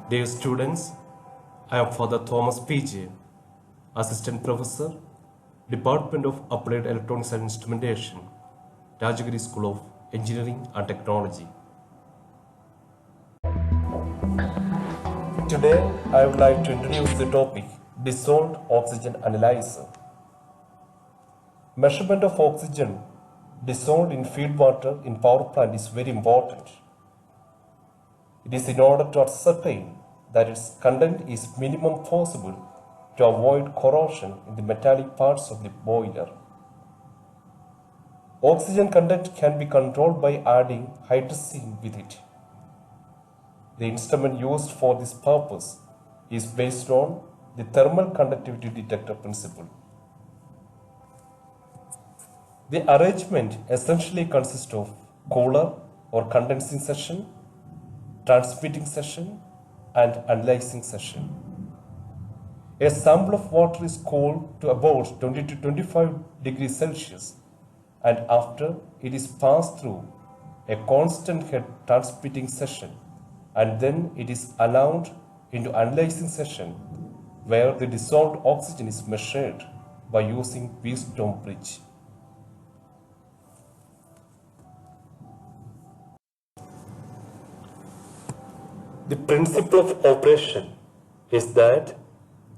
Dear students, I am Father Thomas P.J., Assistant Professor, Department of Applied Electronics and Instrumentation, Rajagiri School of Engineering and Technology. Today, I would like to introduce the topic Dissolved Oxygen Analyzer. Measurement of oxygen dissolved in feed water in power plant is very important. It is in order to ascertain that its content is minimum possible to avoid corrosion in the metallic parts of the boiler. Oxygen content can be controlled by adding hydrazine with it. The instrument used for this purpose is based on the thermal conductivity detector principle. The arrangement essentially consists of cooler or condensing section, transmitting section, and analyzing section. A sample of water is cooled to about 20 to 25 degrees Celsius, and after it is passed through a constant head transmitting session, and then it is allowed into analyzing session where the dissolved oxygen is measured by using Wheatstone bridge. The principle of operation is that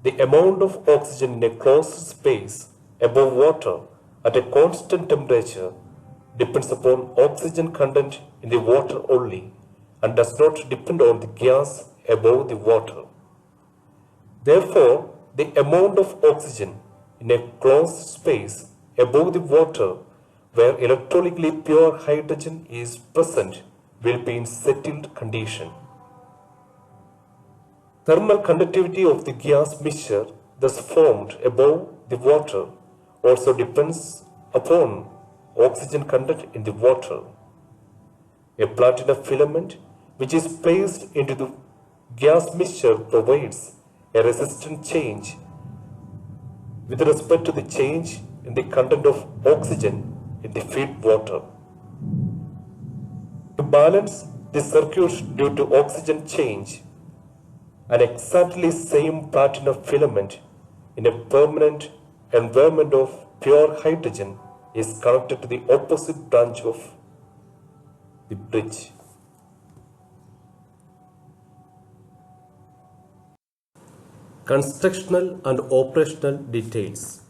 the amount of oxygen in a closed space above water at a constant temperature depends upon oxygen content in the water only and does not depend on the gas above the water. Therefore, the amount of oxygen in a closed space above the water where electrolytically pure hydrogen is present will be in settled condition. Thermal conductivity of the gas mixture thus formed above the water also depends upon oxygen content in the water. A platinum filament which is placed into the gas mixture provides a resistant change with respect to the change in the content of oxygen in the feed water. To balance the circuit due to oxygen change, an exactly same platinum filament in a permanent environment of pure hydrogen is connected to the opposite branch of the bridge. Constructional and operational details.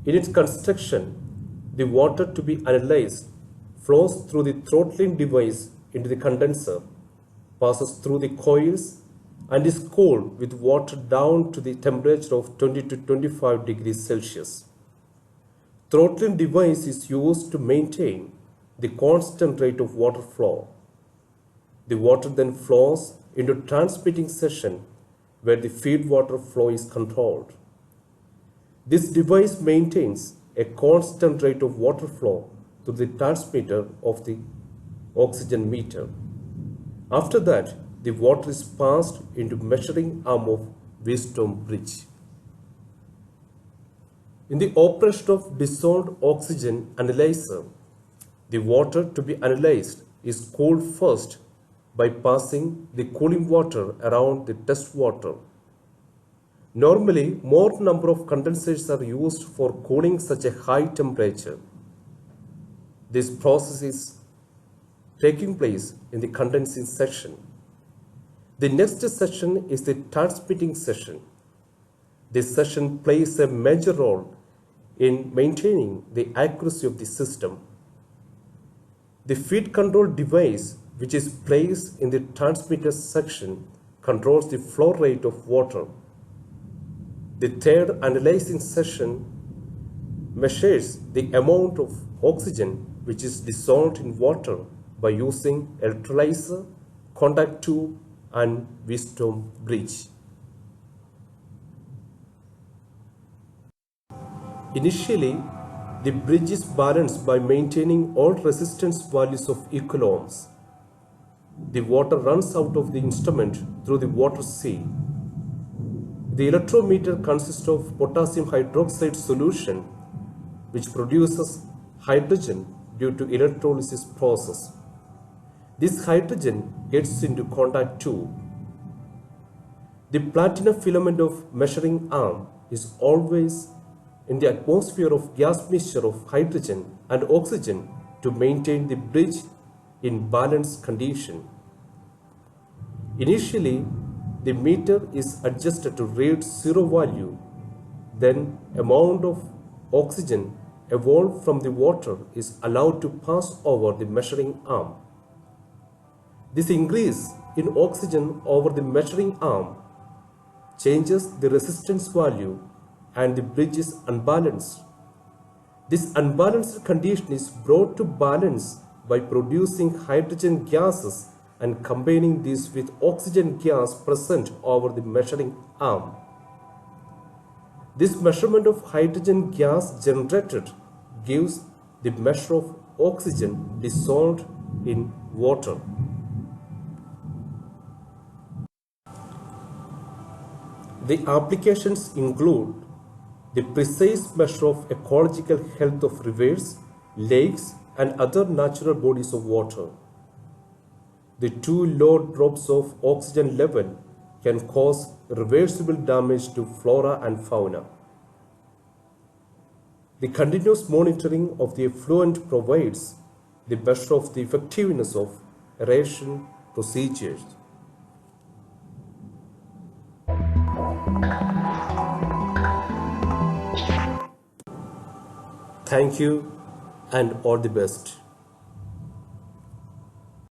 In its construction, the water to be analyzed flows through the throttling device into the condenser, passes through the coils, and is cooled with water down to the temperature of 20 to 25 degrees Celsius. Throttling device is used to maintain the constant rate of water flow. The water then flows into transmitting section where the feed water flow is controlled. This device maintains a constant rate of water flow through the transmitter of the oxygen meter. After that, the water is passed into measuring arm of Wheatstone bridge. In the operation of dissolved oxygen analyzer, the water to be analyzed is cooled first by passing the cooling water around the test water. Normally, more number of condensers are used for cooling such a high temperature. This process is taking place in the condensing section. The next section is the transmitting section. This section plays a major role in maintaining the accuracy of the system. The feed control device which is placed in the transmitter section controls the flow rate of water. The third analyzing section measures the amount of oxygen which is dissolved in water by using electrolyzer, contact tube, and Wheatstone bridge. Initially, the bridge is balanced by maintaining all resistance values of equal ohms. The water runs out of the instrument through the water seal. The electrometer consists of potassium hydroxide solution which produces hydrogen due to electrolysis process. this hydrogen gets into contact too. The platinum filament of measuring arm is always in the atmosphere of gas mixture of hydrogen and oxygen to maintain the bridge in balanced condition. Initially, the meter is adjusted to read zero value, then amount of oxygen evolved from the water is allowed to pass over the measuring arm. This increase in oxygen over the measuring arm changes the resistance value and the bridge is unbalanced. This unbalanced condition is brought to balance by producing hydrogen gases and combining these with oxygen gas present over the measuring arm. This measurement of hydrogen gas generated gives the measure of oxygen dissolved in water. The applications include the precise measure of ecological health of rivers, lakes, and other natural bodies of water. The too low drops of oxygen level can cause irreversible damage to flora and fauna. The continuous monitoring of the effluent provides the measure of the effectiveness of aeration procedures. Thank you and all the best.